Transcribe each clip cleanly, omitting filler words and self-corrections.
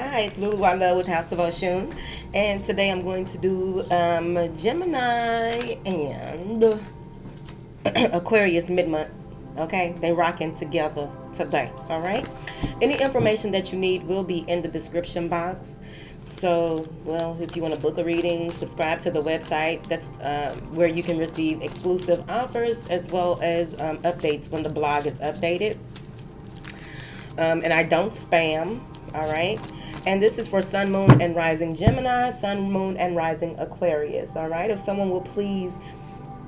Hi, it's Lulu I Love with House of Oshun, and today I'm going to do Gemini and Aquarius mid-month. Okay, they rocking together today. All right. Any information that you need will be in the description box. So, well, if you want to book a reading, subscribe to the website. That's where you can receive exclusive offers as well as updates when the blog is updated. And I don't spam. All right. And this is for Sun, Moon, and Rising Gemini, Sun, Moon, and Rising Aquarius. All right. If someone will please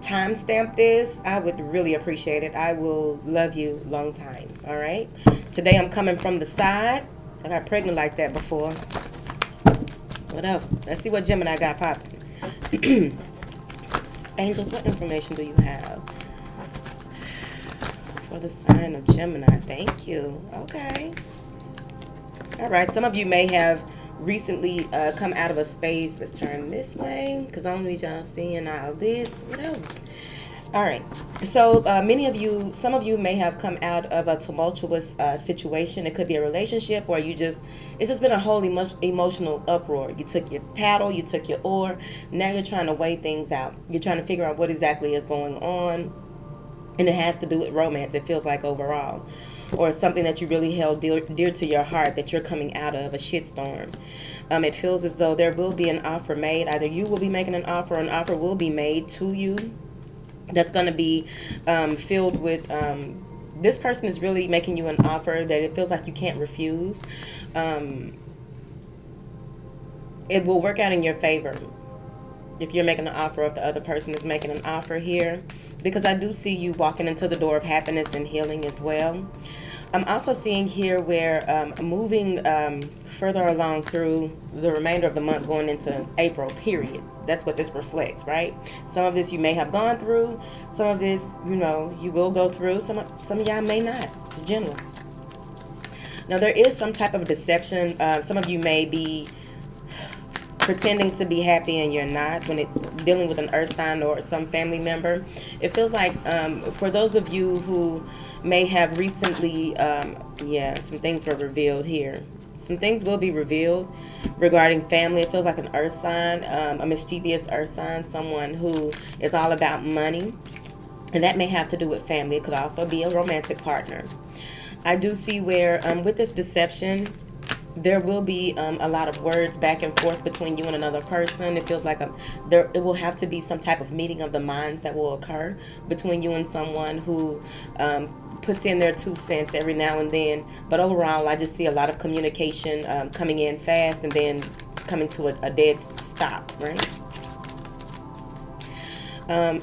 timestamp this, I would really appreciate it. I will love you long time. All right. Today I'm coming from the side. I got pregnant like that before. Whatever. Let's see what Gemini got popping. Angels, what information do you have for the sign of Gemini? Thank you. Okay. All right. Some of you may have recently come out of a space. Let's turn this way because I don't need y'all seeing all this. Whatever. All right. So some of you may have come out of a tumultuous situation. It could be a relationship, or it's just been a whole emotional uproar. You took your paddle, you took your oar. Now you're trying to weigh things out. You're trying to figure out what exactly is going on, and it has to do with romance. It feels like overall, or something that you really held dear to your heart that you're coming out of a shitstorm. It feels as though there will be an offer made. Either you will be making an offer, or an offer will be made to you. That's going to be filled with this person is really making you an offer that it feels like you can't refuse. It will work out in your favor if you're making an offer, if the other person is making an offer here, because I do see you walking into the door of happiness and healing as well. I'm also seeing here where moving further along through the remainder of the month, going into April, period. That's what this reflects, right? Some of this you may have gone through. Some of this, you will go through. Some of y'all may not. It's general. Now, there is some type of deception. Some of you may be pretending to be happy and you're not when dealing with an earth sign or some family member. It feels like for those of you who may have recently, some things were revealed here. Some things will be revealed regarding family. It feels like an earth sign, a mischievous earth sign, someone who is all about money. And that may have to do with family. It could also be a romantic partner. I do see where with this deception, there will be a lot of words back and forth between you and another person. It feels like it will have to be some type of meeting of the minds that will occur between you and someone who puts in their 2 cents every now and then. But overall, I just see a lot of communication coming in fast and then coming to a dead stop, right?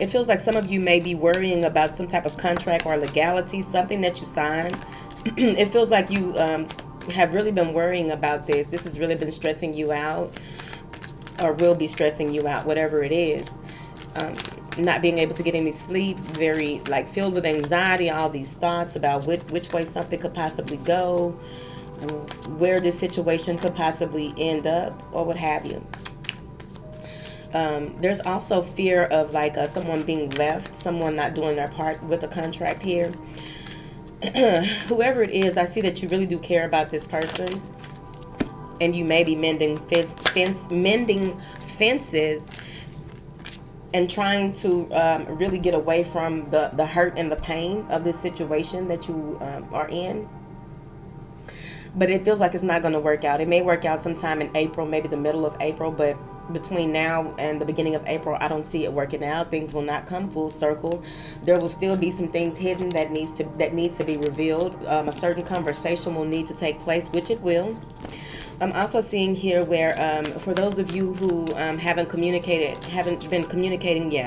It feels like some of you may be worrying about some type of contract or legality, something that you signed. It feels like you have really been worrying about this. This has really been stressing you out, or will be stressing you out, whatever it is. Not being able to get any sleep, very filled with anxiety, all these thoughts about which way something could possibly go, where this situation could possibly end up, or what have you. There's also fear of someone being left, someone not doing their part with the contract here. Whoever it is, I see that you really do care about this person, and you may be mending fences and trying to really get away from the hurt and the pain of this situation that you are in. But it feels like it's not going to work out. It may work out sometime in April, maybe the middle of April, but between now and the beginning of April, I don't see it working out. Things will not come full circle. There will still be some things hidden that need to be revealed. A certain conversation will need to take place, which it will. I'm also seeing here where for those of you who haven't been communicating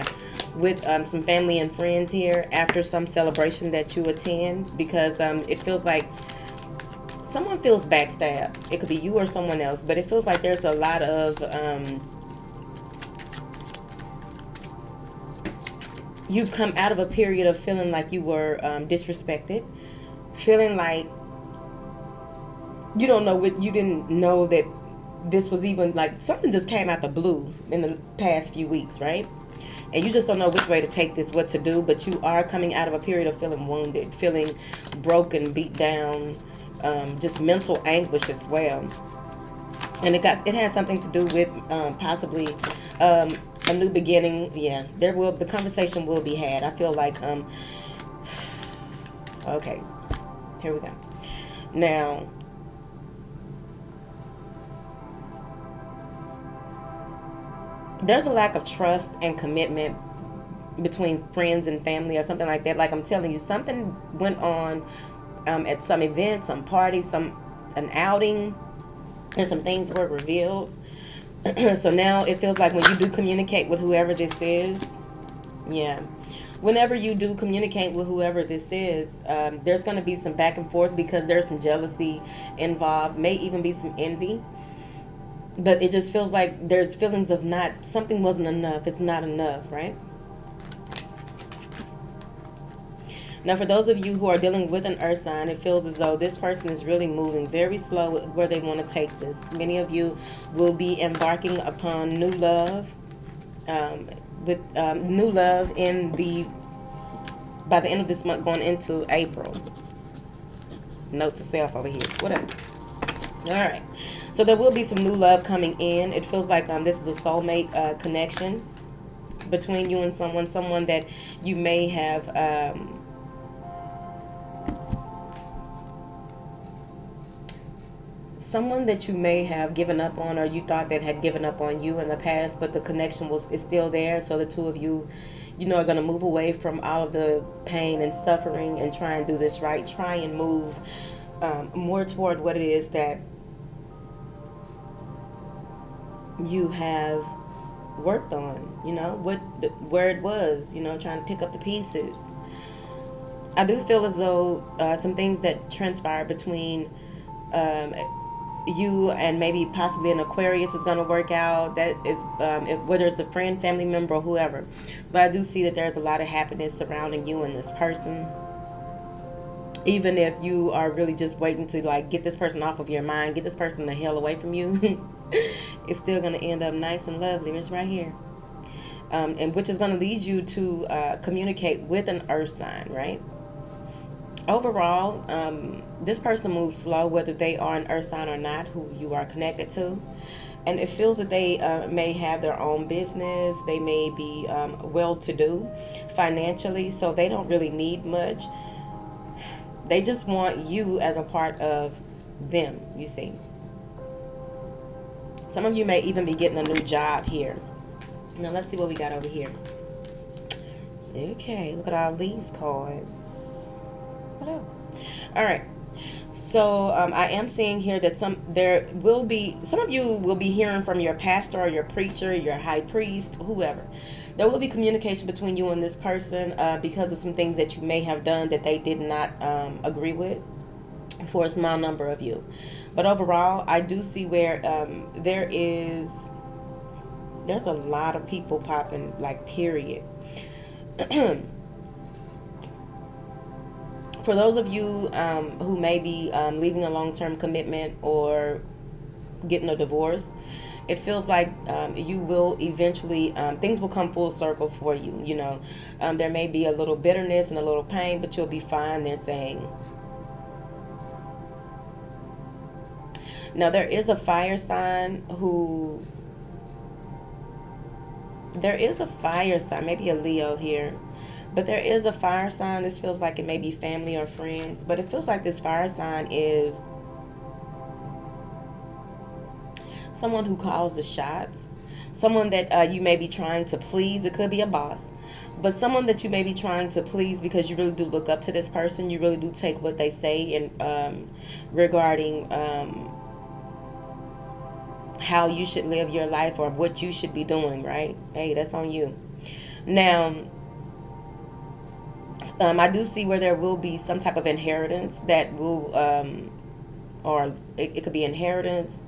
with some family and friends here after some celebration that you attend, because it feels like someone feels backstabbed. It could be you or someone else, but it feels like there's a lot of you've come out of a period of feeling like you were disrespected, feeling like you didn't know that this was even something just came out the blue in the past few weeks, right? And you just don't know which way to take this, what to do, but you are coming out of a period of feeling wounded, feeling broken, beat down, just mental anguish as well. And it has something to do with possibly um, a new beginning. Yeah, the conversation will be had. I feel like okay, here we go. Now, there's a lack of trust and commitment between friends and family or something like that. Like I'm telling you, something went on at some event, some party, an outing, and some things were revealed. So now it feels like when you do communicate with whoever this is, yeah. Whenever you do communicate with whoever this is, there's going to be some back and forth because there's some jealousy involved, may even be some envy. But it just feels like there's feelings of not, something wasn't enough. It's not enough, right? Now, for those of you who are dealing with an earth sign, it feels as though this person is really moving very slow where they want to take this. Many of you will be embarking upon new love, with new love by the end of this month, going into April. Note to self over here. Whatever. All right. So there will be some new love coming in. It feels like this is a soulmate connection between you and someone that you may have. Someone that you may have given up on, or you thought that had given up on you in the past, but the connection is still there. So the two of you, are going to move away from all of the pain and suffering and try and do this right. Try and move more toward what it is that you have worked on. Where it was. Trying to pick up the pieces. I do feel as though some things that transpired between you and maybe possibly an Aquarius is going to work out. That is whether it's a friend, family member, or whoever. But I do see that there's a lot of happiness surrounding you and this person. Even if you are really just waiting to get this person off of your mind, get this person the hell away from you, it's still going to end up nice and lovely. It's right here. And which is going to lead you to communicate with an earth sign, right? Overall, this person moves slow, whether they are an earth sign or not, who you are connected to. And it feels that they may have their own business. They may be well-to-do financially, so they don't really need much. They just want you as a part of them, you see. Some of you may even be getting a new job here. Now, let's see what we got over here. Okay, look at all these cards. All right, so I am seeing here that some of you will be hearing from your pastor or your preacher, your high priest, whoever. There will be communication between you and this person because of some things that you may have done that they did not agree with, for a small number of you. But overall, I do see where there's a lot of people popping, period. For those of you who may be leaving a long-term commitment or getting a divorce, it feels like you will eventually, things will come full circle for you. There may be a little bitterness and a little pain, but you'll be fine, they're saying. Now, there is a fire sign maybe a Leo here. But there is a fire sign. This feels like it may be family or friends. But it feels like this fire sign is someone who calls the shots. Someone that you may be trying to please. It could be a boss. But someone that you may be trying to please because you really do look up to this person. You really do take what they say and regarding how you should live your life or what you should be doing, right? Hey, that's on you. Now, I do see where there will be some type of inheritance that will, or it could be inheritance,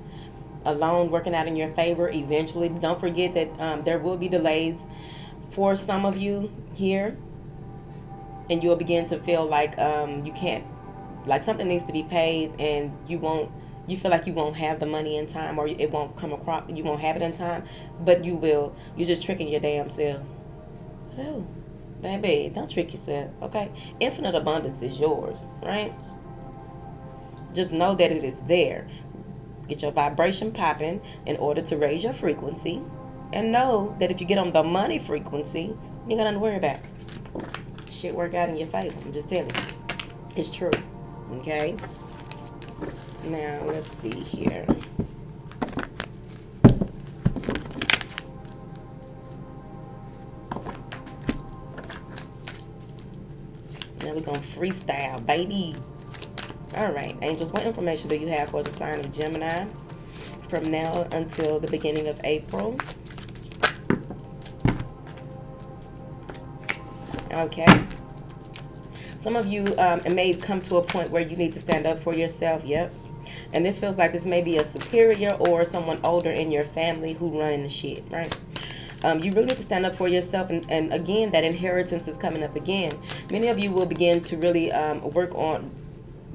a loan working out in your favor eventually. Don't forget that there will be delays for some of you here, and you'll begin to feel like you can't, like something needs to be paid, and you feel like you won't have the money in time, or it won't come across, you won't have it in time, but you will. You're just tricking your damn self. Hello. Baby, don't trick yourself, okay? Infinite abundance is yours, right? Just know that it is there. Get your vibration popping in order to raise your frequency. And know that if you get on the money frequency, you ain't got nothing to worry about. Shit work out in your favor. I'm just telling you. It's true. Okay? Now, let's see here. Now we're going to freestyle, baby. All right, angels, what information do you have for the sign of Gemini from now until the beginning of April? Okay. Some of you may come to a point where you need to stand up for yourself. Yep. And this feels like this may be a superior or someone older in your family who running the shit, right? You really need to stand up for yourself. And again, that inheritance is coming up again. Many of you will begin to really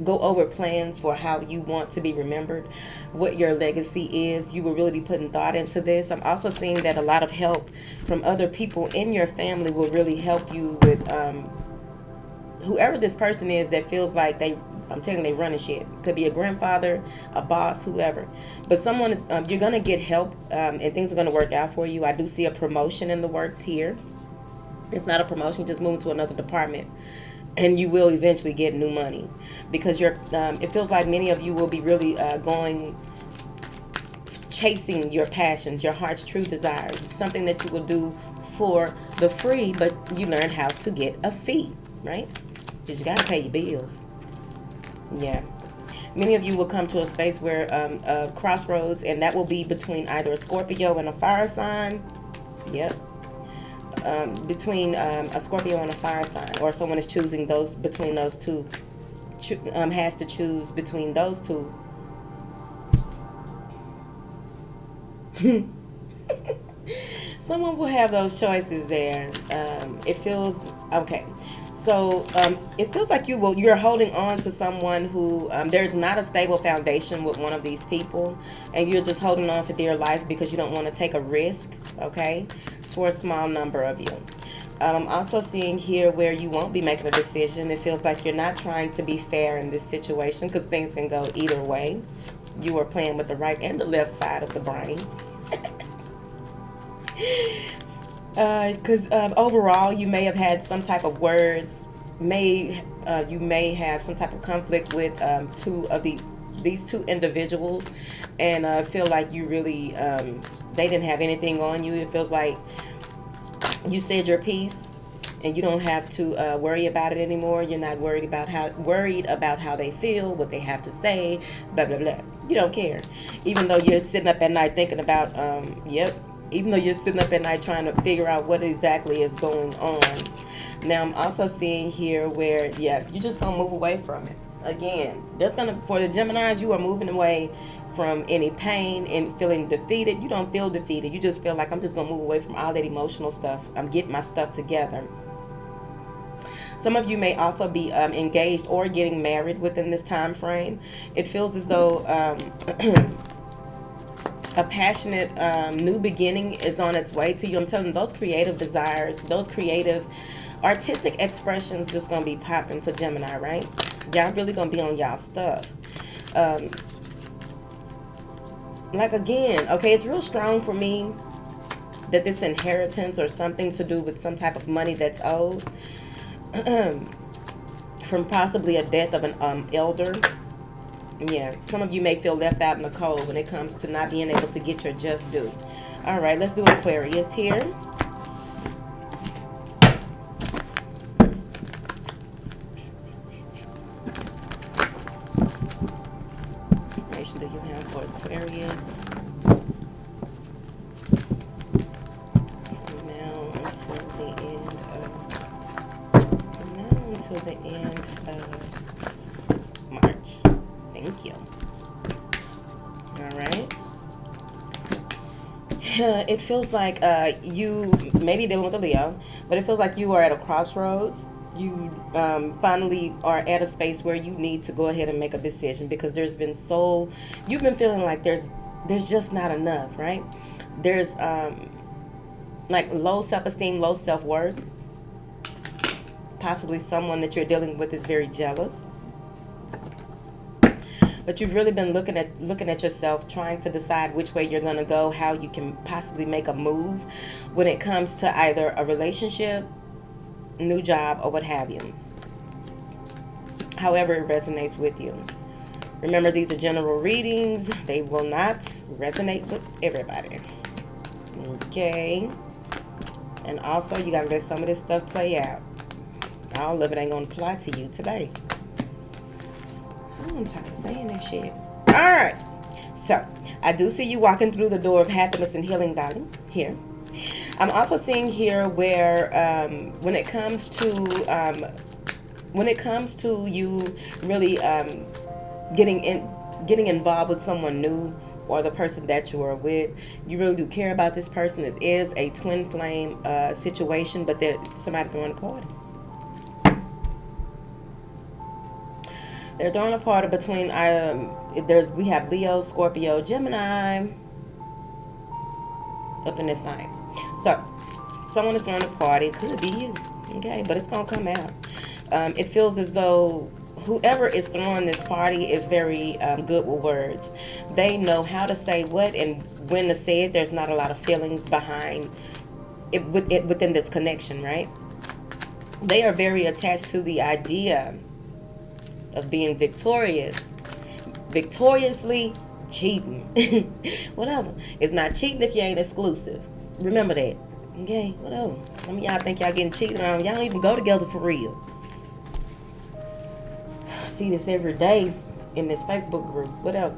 go over plans for how you want to be remembered, what your legacy is. You will really be putting thought into this. I'm also seeing that a lot of help from other people in your family will really help you with whoever this person is that feels like I'm telling you, they running shit. Could be a grandfather, a boss, whoever. But someone, you're going to get help and things are going to work out for you. I do see a promotion in the works here. It's not a promotion, just moving to another department. And you will eventually get new money. Because it feels like many of you will be really chasing your passions, your heart's true desires. Something that you will do for the free, but you learn how to get a fee, right? Because you got to pay your bills. Yeah. Many of you will come to a space where crossroads, and that will be between either a Scorpio and a fire sign. Yep. Between a Scorpio and a fire sign, or someone is choosing between those two, has to choose between those two. Someone will have those choices there. It feels okay. So it feels like you're holding on to someone who there's not a stable foundation with one of these people, and you're just holding on for dear life because you don't want to take a risk. Okay, it's for a small number of you. I'm also seeing here where you won't be making a decision. It feels like you're not trying to be fair in this situation because things can go either way. You are playing with the right and the left side of the brain. Because overall, you may have had some type of words. You may have some type of conflict with these two individuals, and feel like you really they didn't have anything on you. It feels like you said your piece, and you don't have to worry about it anymore. You're not worried about how they feel, what they have to say, blah blah blah. You don't care, even though you're sitting up at night thinking about even though you're sitting up at night trying to figure out what exactly is going on. Now, I'm also seeing here where, you're just going to move away from it. Again, for the Geminis, you are moving away from any pain and feeling defeated. You don't feel defeated. You just feel like, I'm just going to move away from all that emotional stuff. I'm getting my stuff together. Some of you may also be engaged or getting married within this time frame. It feels as though a passionate new beginning is on its way to you. I'm telling you, those creative desires, those creative artistic expressions just going to be popping for Gemini, right? Y'all really going to be on y'all stuff. Like again, okay, it's real strong for me that this inheritance or something to do with some type of money that's owed from possibly a death of an elder. Yeah, some of you may feel left out in the cold when it comes to not being able to get your just due. All right, let's do Aquarius here. Information do you have for Aquarius? From now until the end of March. Thank you. All right. It feels like you may be dealing with a Leo, but it feels like you are at a crossroads. You finally are at a space where you need to go ahead and make a decision because you've been feeling like there's just not enough, right? There's like low self-esteem, low self-worth. Possibly someone that you're dealing with is very jealous. But you've really been looking at yourself, trying to decide which way you're going to go, how you can possibly make a move when it comes to either a relationship, new job, or what have you. However it resonates with you. Remember, these are general readings. They will not resonate with everybody. Okay. And also, you got to let some of this stuff play out. All of it ain't going to apply to you today. I'm tired of saying that shit. Alright. So, I do see you walking through the door of happiness and healing, darling. Here. I'm also seeing here where when it comes to you really getting involved with someone new, or the person that you are with, you really do care about this person. It is a twin flame situation, but there's somebody throwing a party. They're throwing a party between we have Leo, Scorpio, Gemini up in this night. So someone is throwing a party. It could be you, okay, but it's gonna come out. It feels as though whoever is throwing this party is very good with words. They know how to say what and when to say it. There's not a lot of feelings behind it within this connection, right? They are very attached to the idea of being victoriously cheating. Whatever. It's not cheating if you ain't exclusive. Remember that. Okay, whatever. Some of y'all think y'all getting cheated on. Y'all don't even go together for real. I see this every day in this Facebook group. Whatever.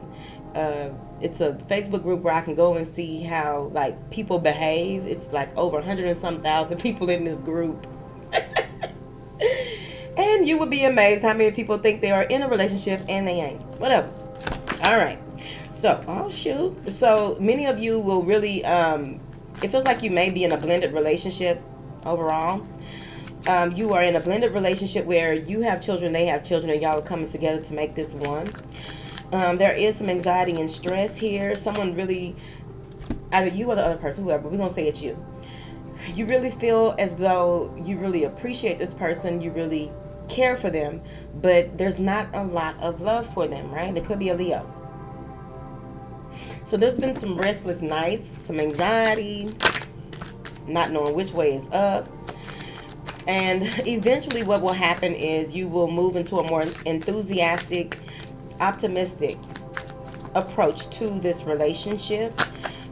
It's a Facebook group where I can go and see how like people behave. It's like over 100 and some thousand people in this group. And you would be amazed how many people think they are in a relationship and they ain't. Whatever. All right. So, oh shoot. So many of you will really, it feels like you may be in a blended relationship overall. You are in a blended relationship where you have children, they have children, and y'all are coming together to make this one. There is some anxiety and stress here. Someone really, either you or the other person, whoever, we're going to say it's you. You really feel as though you really appreciate this person. You really care for them, but there's not a lot of love for them, right? It could be a Leo. So there's been some restless nights, some anxiety, not knowing which way is up. And eventually what will happen is you will move into a more enthusiastic, optimistic approach to this relationship.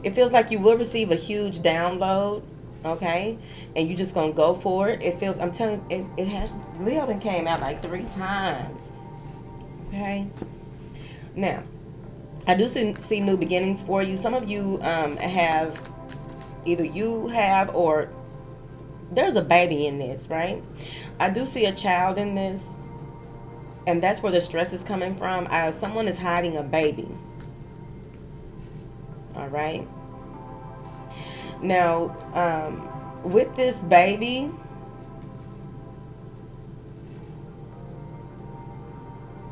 It feels like you will receive a huge download, okay? And you just gonna go for it. It feels, I'm telling you, it has, Leo done came out like 3 times, okay? Now, I do see new beginnings for you. Some of you have, either you have or there's a baby in this, right? I do see a child in this, and that's where the stress is coming from. Someone is hiding a baby. All right. Now, with this baby,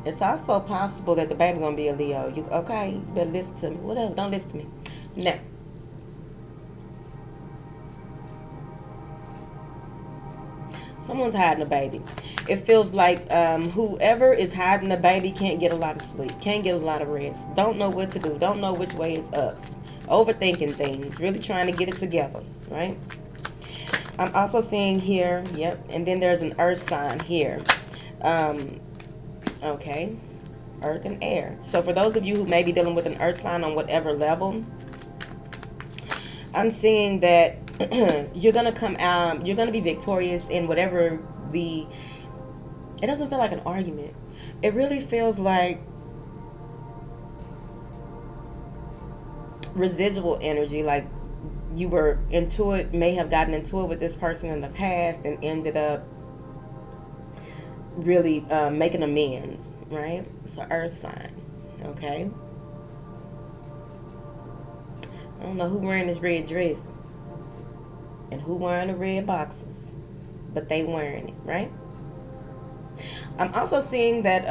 it's also possible that the baby gonna be a Leo. You okay? You better listen to me. Whatever. Don't listen to me. Now, someone's hiding a baby. It feels like whoever is hiding the baby can't get a lot of sleep, can't get a lot of rest, don't know what to do, don't know which way is up, overthinking things, really trying to get it together, right? I'm also seeing here, yep, and then there's an earth sign here. Okay, earth and air. So for those of you who may be dealing with an earth sign on whatever level, I'm seeing that you're going to come out, you're going to be victorious in whatever it doesn't feel like an argument. It really feels like residual energy, like you were into it, may have gotten into it with this person in the past and ended up really making amends, right? It's an earth sign, okay? I don't know who wearing this red dress and who wearing the red boxes, but they wearing it, right? I'm also seeing that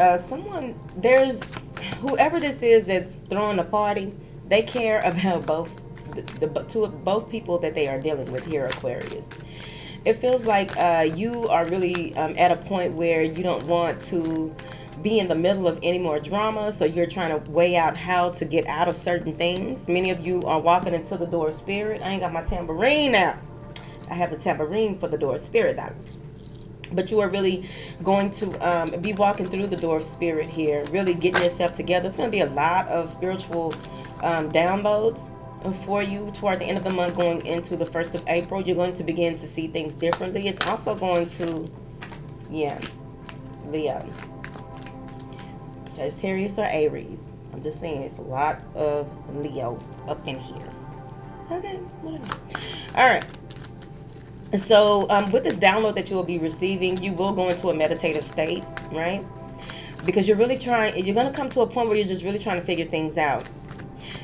whoever this is that's throwing a party, they care about both people that they are dealing with here, Aquarius. It feels like you are really at a point where you don't want to be in the middle of any more drama. So you're trying to weigh out how to get out of certain things. Many of you are walking into the door of spirit. I ain't got my tambourine out. I have the tambourine for the door of spirit out. But you are really going to be walking through the door of spirit here, really getting yourself together. It's going to be a lot of spiritual downloads for you toward the end of the month, going into the 1st of April. You're going to begin to see things differently. It's also going to, yeah, Leo, Sagittarius or Aries. I'm just saying, it's a lot of Leo up in here. Okay, whatever. All right. So with this download that you will be receiving, you will go into a meditative state, right? Because you're really trying, you're going to come to a point where you're just really trying to figure things out.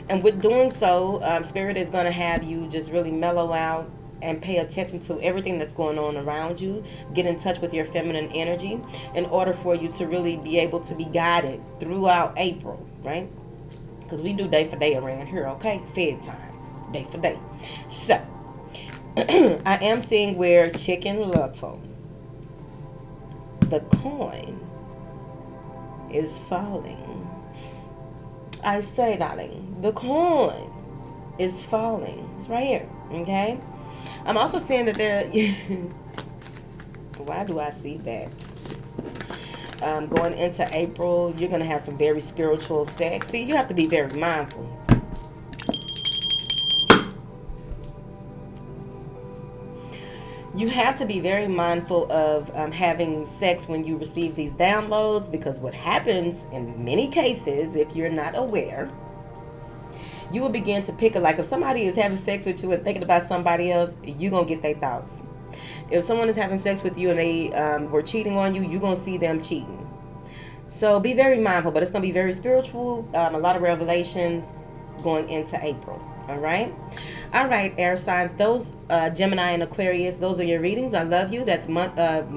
And with doing so, Spirit is going to have you just really mellow out and pay attention to everything that's going on around you. Get in touch with your feminine energy in order for you to really be able to be guided throughout April, right? Because we do day for day around here, okay? Fed time, day for day. So, I am seeing where Chicken Little, the coin, is falling. I say, darling, the coin is falling. It's right here, okay? I'm also seeing that there... Why do I see that? Going into April, you're going to have some very spiritual sex. See, you have to be very mindful. You have to be very mindful of having sex when you receive these downloads, because what happens in many cases, if you're not aware, you will begin to pick it. Like if somebody is having sex with you and thinking about somebody else, you're going to get their thoughts. If someone is having sex with you and they were cheating on you, you're going to see them cheating. So be very mindful, but it's going to be very spiritual. A lot of revelations going into April. All right. All right, air signs. Those Gemini and Aquarius, those are your readings. I love you. That's mid-March.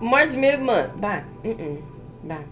March, mid-month. Bye. Bye.